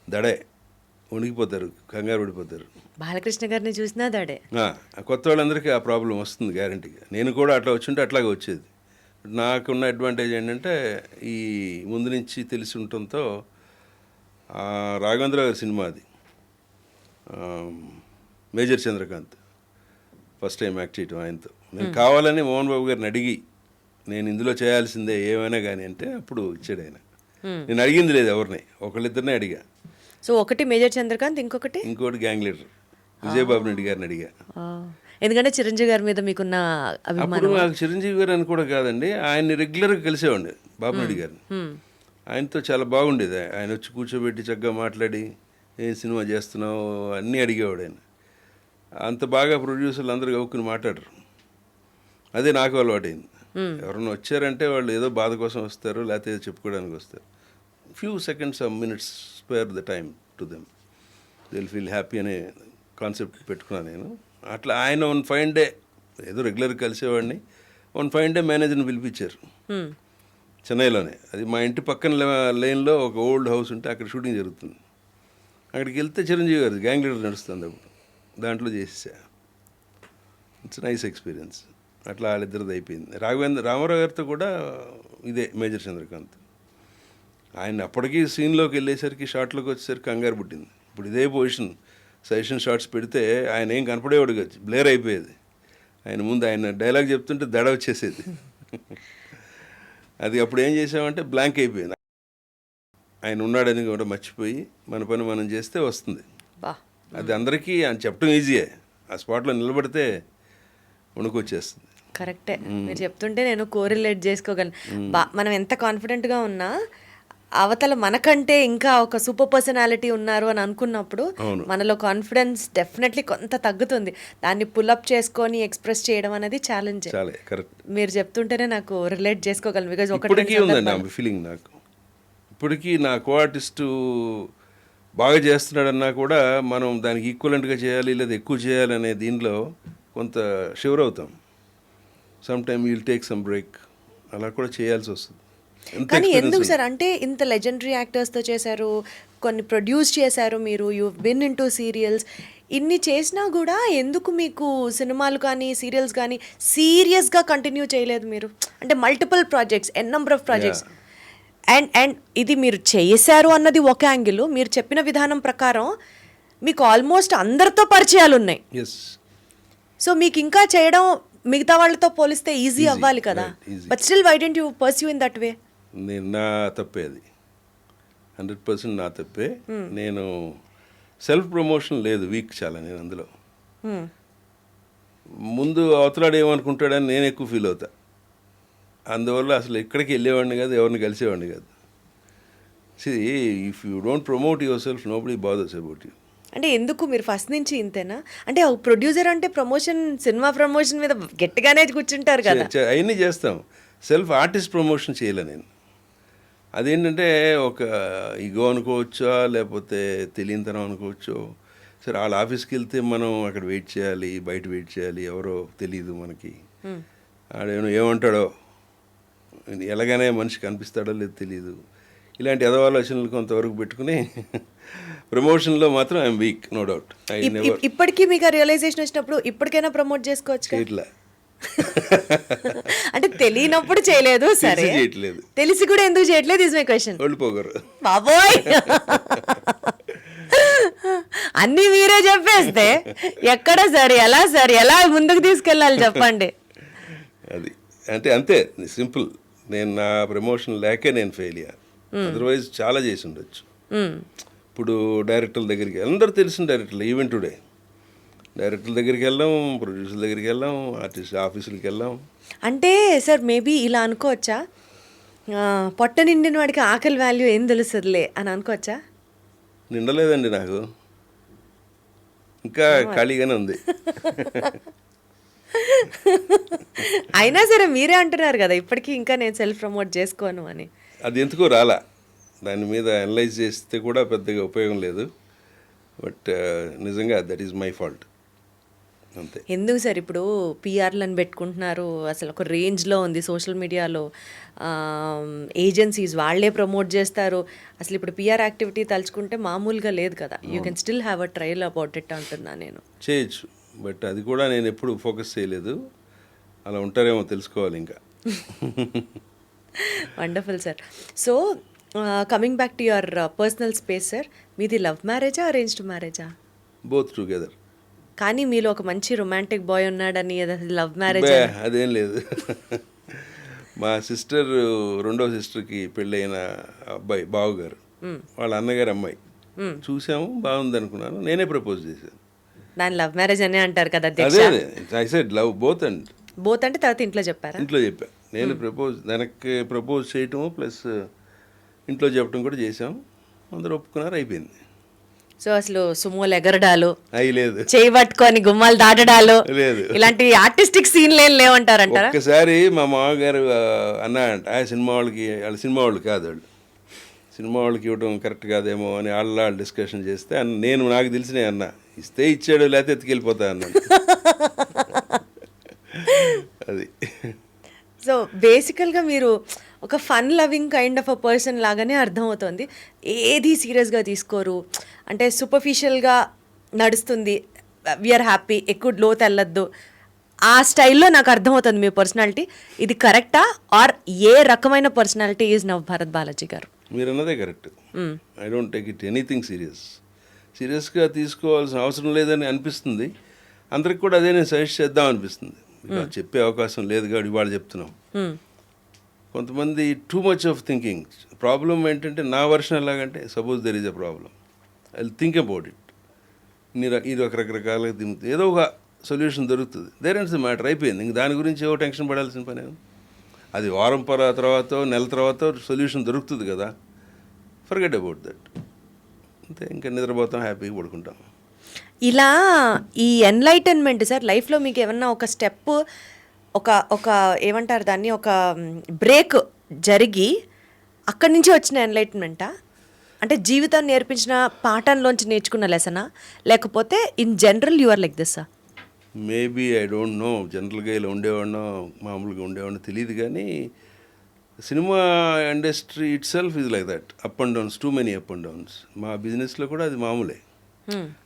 C: దడే, వణికిపోతారు, కంగారు పడిపోతారు.
B: బాలకృష్ణ గారిని చూసినా దాడే.
C: కొత్త వాళ్ళందరికీ ఆ ప్రాబ్లం వస్తుంది గ్యారంటీగా. నేను కూడా అట్లా వచ్చుంటే అట్లాగే వచ్చేది. నాకున్న అడ్వాంటేజ్ ఏంటంటే ఈ ముందు నుంచి తెలిసి ఉండటంతో రాఘవేంద్ర గారి సినిమా అది, major Chandrakant, first time act చేయటం ఆయనతో. నేను కావాలని మోహన్ బాబు గారిని అడిగి నేను ఇందులో చేయాల్సిందే ఏమైనా కానీ అంటే అప్పుడు ఇచ్చాడు ఆయన. నేను అడిగింది లేదు ఎవరిని, ఒకళ్ళిద్దరినే అడిగా.
B: సో ఒకటి మేజర్ చంద్రకాంత్,
C: ఇంకోటి గ్యాంగ్ లీడర్ విజయబాబు రెడ్డి గారిని అడిగా.
B: ఎందుకంటే చిరంజీవి గారి మీద మీకున్న
C: అప్పుడు
B: అభిమానం.
C: నాకు చిరంజీవి గారు అని కూడా కాదండి, ఆయన్ని రెగ్యులర్గా కలిసేవాడిని, బాబు రెడ్డి గారిని. ఆయనతో చాలా బాగుండేది. ఆయన వచ్చి కూర్చోబెట్టి చక్కగా మాట్లాడి ఏం సినిమా చేస్తున్నావు అన్నీ అడిగేవాడు ఆయన. అంత బాగా ప్రొడ్యూసర్లు అందరూ గౌక్కుని మాట్లాడరు. అదే నాకు అలవాటైంది. ఎవరన్నా వచ్చారంటే వాళ్ళు ఏదో బాధ కోసం వస్తారు, లేకపోతే ఏదో చెప్పుకోవడానికి వస్తారు. Few seconds minutes spare the time to them, they will feel happy అనే కాన్సెప్ట్ పెట్టుకున్నాను నేను. అట్లా ఆయన వన్ ఫైన్ డే ఏదో రెగ్యులర్గా కలిసేవాడిని. వన్ ఫైన్ డే మేనేజర్ని పిలిపించారు చెన్నైలోనే. అది మా ఇంటి పక్కన లైన్లో ఒక ఓల్డ్ హౌస్ ఉంటే అక్కడ షూటింగ్ జరుగుతుంది. అక్కడికి వెళ్తే చిరంజీవి గారు గ్యాంగ్ లీడర్ నడుస్తుంది అప్పుడు, దాంట్లో చేసేసా. It's nice experience. అట్లా వాళ్ళిద్దరిది అయిపోయింది. రామారావు గారితో కూడా ఇదే మేజర్ చంద్రకాంత్. ఆయన అప్పటికీ సీన్లోకి వెళ్ళేసరికి షార్ట్లోకి వచ్చేసరికి కంగారు పుట్టింది. ఇప్పుడు ఇదే పొజిషన్ సజెషన్ షార్ట్స్ పెడితే ఆయన ఏం కనపడేవాడు కాదు, బ్లేర్ అయిపోయేది. ఆయన ముందు ఆయన డైలాగ్ చెప్తుంటే దడ వచ్చేసేది. అది అప్పుడు ఏం చేసామంటే బ్లాంక్ అయిపోయింది. ఆయన ఉన్నాడని కూడా మర్చిపోయి మన పని మనం చేస్తే వస్తుంది. అది అందరికీ అని చెప్పడం ఈజీయే, ఆ స్పాట్లో నిలబడితే వణుకొచ్చేస్తుంది.
B: కరెక్టే, మీరు చెప్తుంటే నేను కోరిలేట్ చేసుకోగలను. మనం ఎంత కాన్ఫిడెంట్గా ఉన్నా అవతల మనకంటే ఇంకా ఒక సూపర్ పర్సనాలిటీ ఉన్నారు అని అనుకున్నప్పుడు మనలో కాన్ఫిడెన్స్ డెఫినెట్లీ కొంత తగ్గుతుంది. దాన్ని పుల్అప్ చేసుకొని ఎక్స్ప్రెస్ చేయడం అనేది ఛాలెంజ్. మీరు చెప్తుంటేనే నాకు రిలేట్ చేసుకోగలను. బికాజ్
C: ఇప్పటికీ ఉందండి ఫీలింగ్ నాకు. ఇప్పటికీ నా కో ఆర్టిస్టు బాగా చేస్తున్నాడన్నా కూడా మనం దానికి ఈక్వలెంట్గా చేయాలి లేదా ఎక్కువ చేయాలి అనే దీనిలో కొంత షివర్ అవుతాం. Some time will take some break, అలా కూడా చేయాల్సి వస్తుంది.
B: కానీ ఎందుకు సార్, అంటే ఇంత లెజెండరీ యాక్టర్స్తో చేశారు, కొన్ని ప్రొడ్యూస్ చేశారు, మీరు you been in to serials, ఇన్ని చేసినా కూడా ఎందుకు మీకు సినిమాలు కానీ సీరియల్స్ కానీ సీరియస్గా కంటిన్యూ చేయలేదు మీరు? అంటే multiple projects, number of projects, and ఇది మీరు చేశారు అన్నది ఒక యాంగిల్. మీరు చెప్పిన విధానం ప్రకారం మీకు ఆల్మోస్ట్ అందరితో పరిచయాలు ఉన్నాయి. సో మీకు ఇంకా చేయడం మిగతా వాళ్ళతో పోలిస్తే ఈజీ అవ్వాలి కదా. But still why don't you pursue in that way?
C: నా తప్పే అది, 100% నా తప్పే. నేను సెల్ఫ్ ప్రమోషన్ లేదు, వీక్ చాలా నేను అందులో. ముందు అవతలాడు ఏమనుకుంటాడని నేను ఎక్కువ ఫీల్ అవుతా. అందువల్ల అసలు ఎక్కడికి వెళ్ళేవాడిని కాదు, ఎవరిని కలిసేవాడిని కాదు. If you don't promote your self nobody bothers about you.
B: అంటే ఎందుకు మీరు ఫస్ట్ నుంచి ఇంతేనా? అంటే ప్రొడ్యూసర్ అంటే ప్రమోషన్, సినిమా ప్రమోషన్ మీద గట్టిగానే కూర్చుంటారు కదా.
C: అవన్నీ చేస్తాం, సెల్ఫ్ ఆర్టిస్ట్ ప్రమోషన్ చేయలే నేను. అదేంటంటే ఒక ఈగో అనుకోవచ్చా, లేకపోతే తెలియనితనం అనుకోవచ్చో. సరే వాళ్ళ ఆఫీస్కి వెళ్తే మనం అక్కడ వెయిట్ చేయాలి, బయట వెయిట్ చేయాలి, ఎవరో తెలియదు మనకి. ఆడేమో ఏమంటాడో, ఎలాగనే మనిషి కనిపిస్తాడో లేదు తెలియదు. ఇలాంటి ఎదవాలోచనలు కొంతవరకు పెట్టుకుని ప్రమోషన్లో మాత్రం ఐఎమ్ వీక్, నో డౌట్.
B: ఇప్పటికీ మీకు రియలైజేషన్ వచ్చినప్పుడు ఇప్పటికైనా ప్రమోట్ చేసుకోవచ్చు.
C: ఇట్లా
B: అంటే తెలియనప్పుడు చేయలేదు, సరే
C: చేయట్లేదు,
B: తెలిసి కూడా ఎందుకు చేయట్లేదు ఇస్ మై క్వశ్చన్.
C: వెళ్ళిపోగరు
B: బాబోయ్, అన్నీ మీరే చెప్పేస్తే ఎక్కడ సార్, ఎలా ముందుకు తీసుకెళ్ళాలి చెప్పండి.
C: అది అంటే అంతే సింపుల్. నేను నా ప్రమోషన్ లేకే నేను ఫెయిల్ అయ్యా, అదర్వైజ్ చాలా చేసి ఉండొచ్చు. ఇప్పుడు డైరెక్టర్ల దగ్గరికి, అందరూ తెలిసిన డైరెక్టర్లు, ఈవెన్ టుడే డైరెక్టర్ల దగ్గరికి వెళ్ళాం, ప్రొడ్యూసర్ల దగ్గరికి వెళ్ళాం, ఆర్టిస్ట్ ఆఫీసులకి వెళ్ళాం.
B: అంటే సార్ మేబీ ఇలా అనుకోవచ్చా, పొట్ట నిండిన వాడికి ఆకలి వాల్యూ ఏం తెలుస్తుందిలే అని అనుకోవచ్చా?
C: నిండలేదండి నాకు, ఇంకా ఖాళీగానే ఉంది.
B: అయినా సరే మీరే అంటున్నారు కదా ఇప్పటికీ ఇంకా నేను సెల్ఫ్ ప్రమోట్ చేసుకోను అని.
C: అది ఎందుకో రాలా, దాని మీద అనలైజ్ చేస్తే కూడా పెద్దగా ఉపయోగం లేదు. బట్ నిజంగా దట్ ఈస్ మై ఫాల్ట్ అంతే.
B: ఎందుకు సార్ ఇప్పుడు పిఆర్లను పెట్టుకుంటున్నారు, అసలు ఒక రేంజ్లో ఉంది సోషల్ మీడియాలో, ఏజెన్సీస్ వాళ్ళే ప్రమోట్ చేస్తారు. అసలు ఇప్పుడు పిఆర్ యాక్టివిటీ తలుచుకుంటే మామూలుగా లేదు కదా. You can still have a trial about it అంటున్నా నేను.
C: చేయొచ్చు, బట్ అది కూడా నేను ఎప్పుడు ఫోకస్ చేయలేదు. అలా ఉంటారేమో తెలుసుకోవాలి ఇంకా.
B: Wonderful sir. So coming back to your personal space sir, మీది లవ్ మ్యారేజా అరేంజ్డ్ మ్యారేజా?
C: Both together.
B: కానీ మీలో ఒక మంచి రొమాంటిక్ బాయ్ ఉన్నాడని, లవ్ మ్యారేజ్
C: అదేం లేదు. మా సిస్టర్, రెండో సిస్టర్కి పెళ్ళైన అబ్బాయి బావగారు, వాళ్ళ అన్నగారు అమ్మాయి చూసాము, బాగుంది అనుకున్నాను, నేనే ప్రపోజ్ చేశాను.
B: దాని లవ్ మ్యారేజ్ అనే అంటారు కదా.
C: అదే I said love both and
B: both అంటే తర్వాత ఇంట్లో చెప్పారా?
C: ఇంట్లో చెప్పా. నేను దానికి ప్రపోజ్ చేయటము ప్లస్ ఇంట్లో చెప్పడం కూడా చేసాం. అందరూ ఒప్పుకున్నారు, అయిపోయింది.
B: సో అసలు సుమోలు ఎగరడాలు,
C: అయి లేదు,
B: చేయి పట్టుకొని గుమ్మాలు దాటడాలు,
C: లేదు,
B: ఇలాంటి ఆర్టిస్టిక్ సీన్లు ఏం లేవంటారంటారా?
C: ఒక్కసారి మా మామగారు అన్నాడంట, సినిమా వాళ్ళకి, వాళ్ళు సినిమా వాళ్ళు కాదు, వాళ్ళు సినిమా వాళ్ళకి ఇవ్వడం కరెక్ట్ కాదేమో అని వాళ్ళు డిస్కషన్ చేస్తే నేను నాకు తెలిసినే అన్నా, ఇస్తే ఇచ్చాడు లేకపోతే ఎత్తుకెళ్ళిపోతా అన్నాను. అది.
B: సో బేసికల్గా మీరు ఒక fun loving kind of a person లాగానే అర్థమవుతుంది. ఏది సీరియస్గా తీసుకోరు, అంటే సూపర్ఫిషియల్గా నడుస్తుంది, వీఆర్ హ్యాపీ, ఎక్కువ లోతు వెళ్ళొద్దు, ఆ స్టైల్లో నాకు అర్థమవుతుంది మీ పర్సనాలిటీ. ఇది కరెక్టా ఆర్ ఏ రకమైన పర్సనాలిటీ ఈజ్ నవభారత్ బాలాజీ గారు?
C: మీరు అన్నదే correct. I don't take it anything సీరియస్గా తీసుకోవాల్సిన అవసరం లేదని అనిపిస్తుంది. అందరికి కూడా అదే నేను సజెస్ట్ చేద్దాం అనిపిస్తుంది. చెప్పే అవకాశం లేదు కాబట్టి ఇవాళ చెప్తున్నాం. కొంతమంది too much of thinking. Problem ఏంటంటే నా వర్షన్ ఎలాగంటే, suppose there is a problem, I think about it. ఈ రకరకాలుగా తింటుంది, ఏదో ఒక సొల్యూషన్ దొరుకుతుంది. దేర్ ఎండ్స్ ద మ్యాటర్, అయిపోయింది. ఇంక దాని గురించి ఏవో టెన్షన్ పడాల్సిన పని. అది వారం తర్వాత నెల తర్వాత సొల్యూషన్ దొరుకుతుంది కదా, ఫర్గెట్ అబౌట్ దట్. అంతే, ఇంకా నిద్రపోతాం, హ్యాపీగా పడుకుంటాం.
B: ఇలా ఈ ఎన్లైటన్మెంట్ సార్ లైఫ్లో మీకు ఏమన్నా ఒక స్టెప్, ఒక ఏమంటారు దాన్ని, ఒక బ్రేక్ జరిగి అక్కడి నుంచి వచ్చిన ఎన్లైటన్మెంటా? అంటే జీవితాన్ని నేర్పించిన పాఠంలోంచి నేర్చుకున్న లెసనా, లేకపోతే in general you are like this?
C: Maybe I don't know, జనరల్గా ఇలా ఉండేవాడినో మామూలుగా ఉండేవాడినో తెలియదు, కానీ cinema industry itself is like that, up and downs, too many up and downs. మా బిజినెస్లో కూడా అది మామూలే.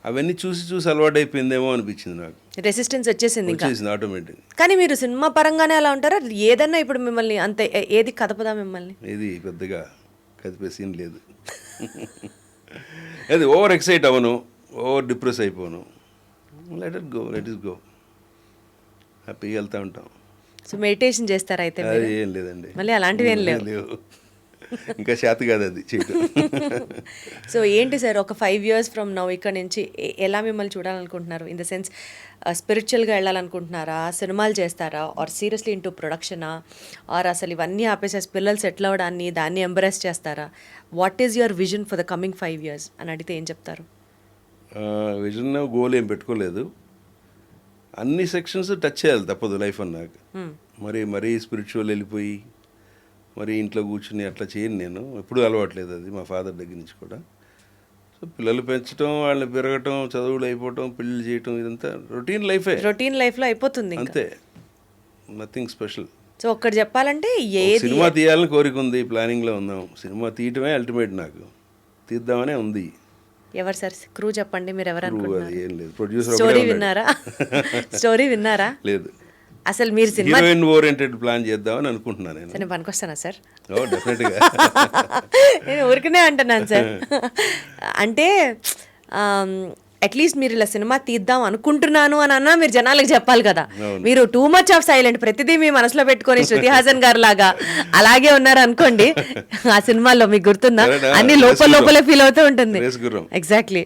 C: అవన్నీ చూసి అలవాటు అయిపోయిందేమో అనిపించింది నాకు.
B: రెసిస్టెన్స్ వచ్చేసింది
C: ఆటోమేటిక్.
B: కానీ మీరు సినిమా పరంగానే అలా ఉంటారా? ఏదన్నా ఇప్పుడు మిమ్మల్ని అంతే ఏది కదపదా మిమ్మల్ని?
C: ఏది పెద్దగా కదిపే సీన్ లేదు. అది ఓవర్ ఎక్సైట్ అవ్వను, ఓవర్ డిప్రెస్ అయిపోను. లెట్ ఇట్ గో, హ్యాపీగా వెళ్తూ ఉంటాం.
B: సో మెడిటేషన్ చేస్తారా అయితే?
C: అది ఏం లేదండి,
B: మళ్ళీ అలాంటివి ఏం లేవు.
C: ఇంకా చేత కాదు అది చేయటం.
B: సో ఏంటి సార్, ఒక 5 years ఫ్రమ్ నౌ ఇక్కడ నుంచి ఎలా మిమ్మల్ని చూడాలనుకుంటున్నారు? ఇన్ ద సెన్స్ స్పిరిచువల్గా వెళ్ళాలనుకుంటున్నారా, సినిమాలు చేస్తారా, ఆర్ సీరియస్లీ ఇంటూ ప్రొడక్షనా, ఆర్ అసలు ఇవన్నీ ఆపేసేసి పిల్లలు సెటిల్ అవ్వడాన్ని దాన్ని ఎంబ్రెస్ చేస్తారా? What is your vision for the coming 5 years అని అడిగితే ఏం చెప్తారు?
C: విజన్ గోల్ ఏం పెట్టుకోలేదు. అన్ని సెక్షన్స్ టచ్ చేయాలి తప్పదు లైఫ్ అన్నాక. మరీ స్పిరిచువల్ వెళ్ళిపోయి మరి ఇంట్లో కూర్చుని అట్లా చేయను నేను, ఎప్పుడూ అలవాట్లేదు అది, మా ఫాదర్ దగ్గర నుంచి కూడా. సో పిల్లలు పెంచడం, వాళ్ళని పెరగటం, చదువులు అయిపోవటం, పెళ్ళిళ్ళు చేయటం, ఇదంతా రొటీన్ లైఫ్లో
B: అయిపోతుంది
C: అంతే, నథింగ్ స్పెషల్.
B: సో ఒక్కటి చెప్పాలంటే
C: సినిమా తీయాలని కోరిక ఉంది, ప్లానింగ్లో ఉన్నాం. సినిమా తీయటమే అల్టిమేట్, నాకు తీద్దామనే ఉంది.
B: ఎవరు సార్ క్రూ చెప్పండి, మీరు ఎవరు అనుకుంటున్నారు?
C: ఏం లేదు, ప్రొడ్యూసర్.
B: స్టోరీ విన్నారా?
C: లేదు.
B: అసలు మీరు సినిమా
C: హీరోయిన్ ఓరియంటెడ్ ప్లాన్ చేద్దామని అనుకుంటున్నాను నేను.
B: నేను పనికొస్తానా సార్?
C: ఓ డెఫినెట్గా.
B: నేను ఊరికనే అంటున్నాను సార్. అంటే అట్లీస్ట్ మీరు ఇలా సినిమా తీద్దాం అనుకుంటున్నాను అని అన్నా మీరు జనాలకు చెప్పాలి కదా. మీరు టూ మచ్ ఆఫ్ సైలెంట్, ప్రతిదీ మీ మనసులో పెట్టుకొని శృతి హాసన్ గారు లాగా అలాగే ఉన్నారు అనుకోండి, ఆ సినిమాలో మీకు గుర్తుందా, అన్ని లోపలే ఫీల్ అవుతూ ఉంటుంది. ఎగ్జాక్ట్లీ.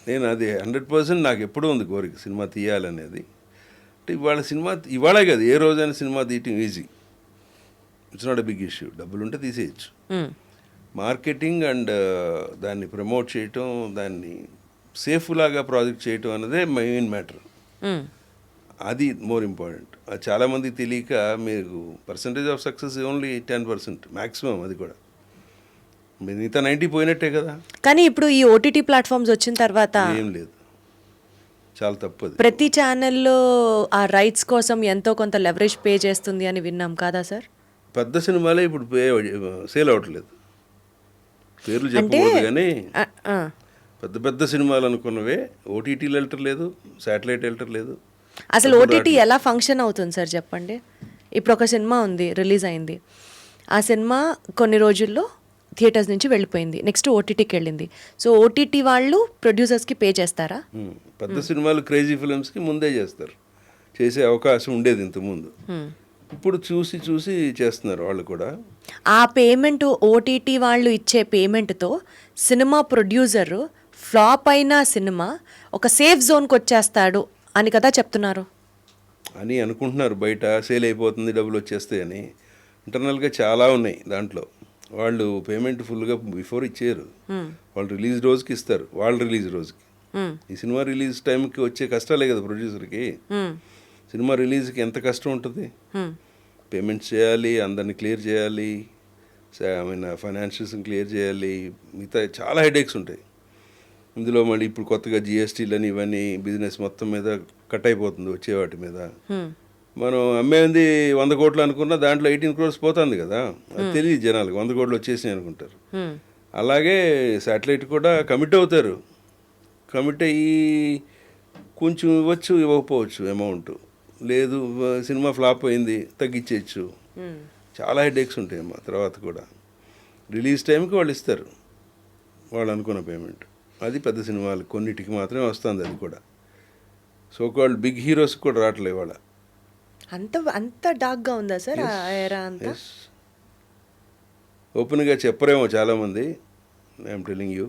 C: నేను అది 100% నాకు ఎప్పుడూ ఉంది కోరిక, సినిమా తీయాలనేది. అంటే ఇవాళే కాదు, ఏ రోజైనా సినిమా తీయటం easy, it's not a big issue. డబ్బులు ఉంటే తీసేయచ్చు. మార్కెటింగ్ అండ్ దాన్ని ప్రమోట్ చేయటం, దాన్ని సేఫ్ లాగా ప్రాజెక్ట్ చేయటం అన్నదే మెయిన్ మ్యాటర్. అది మోర్ ఇంపార్టెంట్. అది చాలామందికి తెలియక, మీకు percentage of success only 10% maximum, అది కూడా. మిగతా 90 పోయినట్టే కదా.
B: కానీ ఇప్పుడు ఈ ఓటీటీ ప్లాట్ఫామ్స్ వచ్చిన తర్వాత
C: ఏం లేదు, చాలా తప్పదు.
B: ప్రతి ఛానల్లో ఆ రైట్స్ కోసం ఎంతో కొంత లెవరేజ్ పే చేస్తుంది అని విన్నాం కాదా సార్?
C: పెద్ద సినిమాలే ఇప్పుడు సేల్ అవ్వట్లేదు. పేర్లు చెప్పకూడదు కానీ
B: ఆ, ఆ.
C: పెద్ద పెద్ద సినిమాలు అనుకున్నవే ఓటీటీలు వెళ్ళటం, శాటిలైట్ వెళ్ళటం లేదు.
B: అసలు ఓటీటీ ఎలా ఫంక్షన్ అవుతుంది సార్ చెప్పండి. ఇప్పుడు ఒక సినిమా ఉంది, రిలీజ్ అయింది, ఆ సినిమా కొన్ని రోజుల్లో థియేటర్స్ నుంచి వెళ్ళిపోయింది, నెక్స్ట్ ఓటీటీకి వెళ్ళింది. సో ఓటీటీ వాళ్ళు ప్రొడ్యూసర్స్కి పే చేస్తారా?
C: పెద్ద సినిమాలు క్రేజీ ఫిల్మ్స్కి ముందే చేసే అవకాశం ఉండేది ఇంతకుముందు. ఇప్పుడు చూసి చూసి చేస్తున్నారు వాళ్ళు కూడా.
B: ఆ పేమెంట్ ఓటీటీ వాళ్ళు ఇచ్చే పేమెంట్తో సినిమా ప్రొడ్యూసర్ ఫ్లాప్ అయిన సినిమా ఒక సేఫ్ జోన్కి వచ్చేస్తాడు అని కదా చెప్తున్నారు.
C: అని అనుకుంటున్నారు బయట, సేల్ అయిపోతుంది, డబ్బులు వచ్చేస్తాయి అని. ఇంటర్నల్గా చాలా ఉన్నాయి దాంట్లో. వాళ్ళు పేమెంట్ ఫుల్గా బిఫోర్ ఇచ్చారు, వాళ్ళు రిలీజ్ రోజుకి ఇస్తారు, వాళ్ళ రిలీజ్ రోజుకి. ఈ సినిమా రిలీజ్ టైంకి వచ్చే కష్టాలే కదా ప్రొడ్యూసర్కి. సినిమా రిలీజ్కి ఎంత కష్టం ఉంటుంది, పేమెంట్స్ చేయాలి, అందరిని క్లియర్ చేయాలి, ఫైనాన్షియల్స్ని క్లియర్ చేయాలి, మిగతా చాలా హెడేక్స్ ఉంటాయి. ఇందులో మళ్ళీ ఇప్పుడు కొత్తగా జిఎస్టీలని ఇవన్నీ బిజినెస్ మొత్తం మీద కట్ అయిపోతుంది వచ్చే వాటి మీద. మనం అమ్మేది 100 కోట్లు అనుకున్నా దాంట్లో 18 crores పోతుంది కదా. అది తెలియదు జనాలకు, 100 కోట్లు వచ్చేసినాయి అనుకుంటారు. అలాగే శాటిలైట్ కూడా కమిట్ అవుతారు, కమిట్ అయ్యి కొంచెం ఇవ్వచ్చు ఇవ్వకపోవచ్చు అమౌంట్, లేదు సినిమా ఫ్లాప్ అయింది తగ్గించేయచ్చు. చాలా హెడేక్స్ ఉంటాయి అమ్మా. తర్వాత కూడా రిలీజ్ టైంకి వాళ్ళు ఇస్తారు వాళ్ళు అనుకున్న పేమెంట్. అది పెద్ద సినిమాలు కొన్నిటికి మాత్రమే వస్తుంది, అది కూడా సో కాల్డ్ బిగ్ హీరోస్ కూడా రావట్లేదు వాళ్ళ.
B: అంత డార్క్గా ఉందా సార్ ఆ ఎరా అంతా?
C: ఓపెన్గా చెప్పరేమో చాలామంది, ఐఎమ్ టెలింగ్ యూ.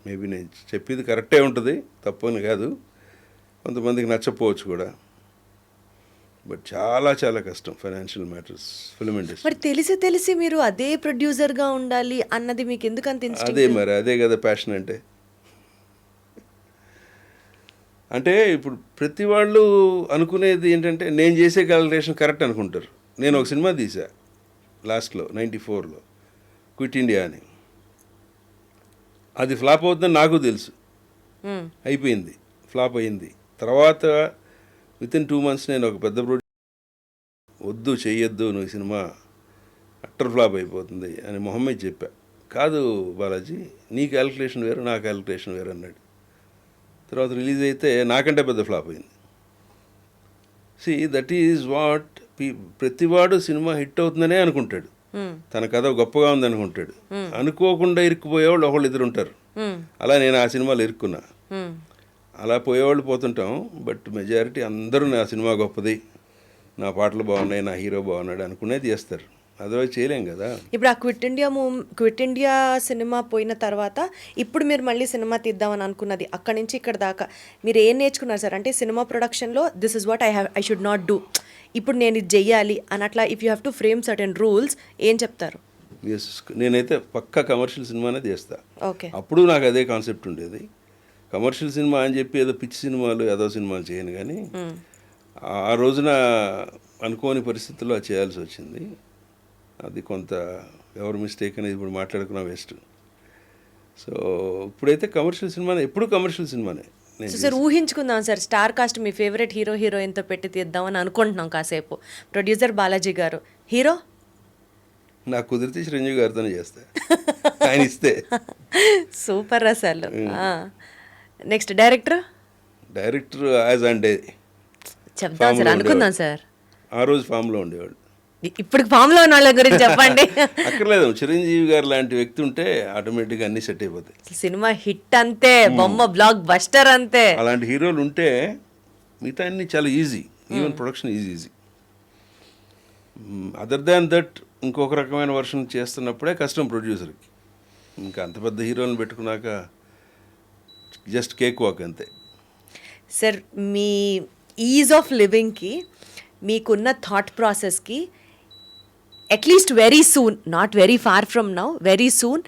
C: మేబీ నేను చెప్పింది కరెక్టే ఉంటుంది, తప్పని కాదు, కొంతమందికి నచ్చపోవచ్చు కూడా. బట్ చాలా చాలా కష్టం ఫైనాన్షియల్ మ్యాటర్స్ ఫిల్మ్ ఇండస్ట్రీ.
B: మరి తెలిసి మీరు అదే ప్రొడ్యూసర్గా ఉండాలి అన్నది మీకు ఎందుకు అంత ఇన్స్టింక్ట్?
C: అదే మరి, అదే కదా ప్యాషన్ అంటే ఇప్పుడు ప్రతి వాళ్ళు అనుకునేది ఏంటంటే నేను చేసే క్యాలిక్యులేషన్ కరెక్ట్ అనుకుంటారు. నేను ఒక సినిమా తీసా లాస్ట్లో 94లో, క్విట్ ఇండియా అని. అది ఫ్లాప్ అవుతుందని నాకు తెలుసు, అయిపోయింది, ఫ్లాప్ అయింది. తర్వాత వితిన్ 2 months నేను ఒక పెద్ద వద్దు చెయ్యొద్దు నువ్వు ఈ సినిమా అట్టర్ ఫ్లాప్ అయిపోతుంది అని మొహమ్మద్ చెప్పా. కాదు బాలాజీ, నీ క్యాలిక్యులేషన్ వేరు నా క్యాలిక్యులేషన్ వేరు అన్నాడు. తర్వాత రిలీజ్ అయితే నాకంటే పెద్ద ఫ్లాప్ అయింది. సి దట్ ఈజ్ వాట్ ప్రతివాడు సినిమా హిట్ అవుతుందనే అనుకుంటాడు, తన కథ గొప్పగా ఉంది అనుకుంటాడు. అనుకోకుండా ఇరుక్కుపోయేవాళ్ళు ఒకళ్ళు ఇద్దరు ఉంటారు. అలా నేను ఆ సినిమాలో ఇరుక్కున్నా. అలా పోయేవాళ్ళు పోతుంటాం, బట్ మెజారిటీ అందరూ నా సినిమా గొప్పది, నా పాటలు బాగున్నాయి, నా హీరో బాగున్నాడు అనుకునేది చేస్తారు. అదర్వైజ్ చేయలేం కదా.
B: ఇప్పుడు ఆ క్విట్ ఇండియా సినిమా పోయిన తర్వాత ఇప్పుడు మీరు మళ్ళీ సినిమా తీద్దామని అనుకున్నది అక్కడి నుంచి ఇక్కడ దాకా మీరు ఏం నేర్చుకున్నారు సార్? అంటే సినిమా ప్రొడక్షన్లో this is what I should not do, ఇప్పుడు నేను ఇది చెయ్యాలి అని, అట్లా if you have to frame certain rules ఏం చెప్తారు?
C: ఎస్, నేనైతే పక్కా కమర్షియల్ సినిమానే తీస్తా.
B: ఓకే,
C: అప్పుడు నాకు అదే కాన్సెప్ట్ ఉండేది. కమర్షియల్ సినిమా అని చెప్పి ఏదో పిచ్చి సినిమాలు ఏదో సినిమాలు చేయను, కానీ ఆ రోజున అనుకోని పరిస్థితుల్లో అది చేయాల్సి వచ్చింది. అది కొంత ఎవరు మిస్టేక్ అనేది ఇప్పుడు మాట్లాడుకున్నా వేస్ట్. సో ఇప్పుడైతే కమర్షియల్ సినిమానే, ఎప్పుడు కమర్షియల్ సినిమానే.
B: సార్ ఊహించుకుందాం సార్, స్టార్ కాస్ట్ మీ ఫేవరెట్ హీరోయిన్తో పెట్టి తీద్దామని అనుకుంటున్నాం కాసేపు. ప్రొడ్యూసర్ బాలాజీ గారు, హీరో
C: నాకు కుదిరితే చిరంజీవి గారితోనే చేస్తా, ఆయన ఇస్తే.
B: సూపర్ అసలు. Next director
C: as and day
B: చెప్తాం సార్, అనుకుందాం సార్.
C: ఆ రోజు ఫామ్లో ఉండేవాడు.
B: ఇప్పుడు ఫామ్లో ఉన్న వాళ్ళ గురించి చెప్పండి.
C: అక్కర్లేదు, చిరంజీవి గారు లాంటి వ్యక్తి ఉంటే ఆటోమేటిక్గా అన్ని సెట్ అయిపోతాయి.
B: సినిమా హిట్ అంతే, బొమ్మ బ్లాక్ బస్టర్ అంతే.
C: అలాంటి హీరోలు ఉంటే మిగతా అన్ని చాలా easy, even production easy. Other than that ఇంకొక రకమైన వర్షన్ చేస్తున్నప్పుడే కష్టం ప్రొడ్యూసర్కి. ఇంకా అంత పెద్ద హీరోలను పెట్టుకున్నాక జస్ట్ కేక్ వాక్ అంతే.
B: సార్ మీ ఈజ్ ఆఫ్ లివింగ్కి, మీకున్న థాట్ ప్రాసెస్కి at least very soon, not very far from now, very soon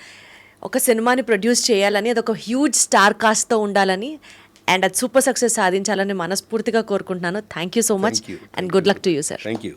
B: ఒక సినిమాని ప్రొడ్యూస్ చేయాలని, అది ఒక హ్యూజ్ స్టార్ కాస్ట్తో ఉండాలని అండ్ అది సూపర్ సక్సెస్ సాధించాలని మనస్ఫూర్తిగా కోరుకుంటున్నాను. Thank you so much and good luck to you sir.
C: Thank you.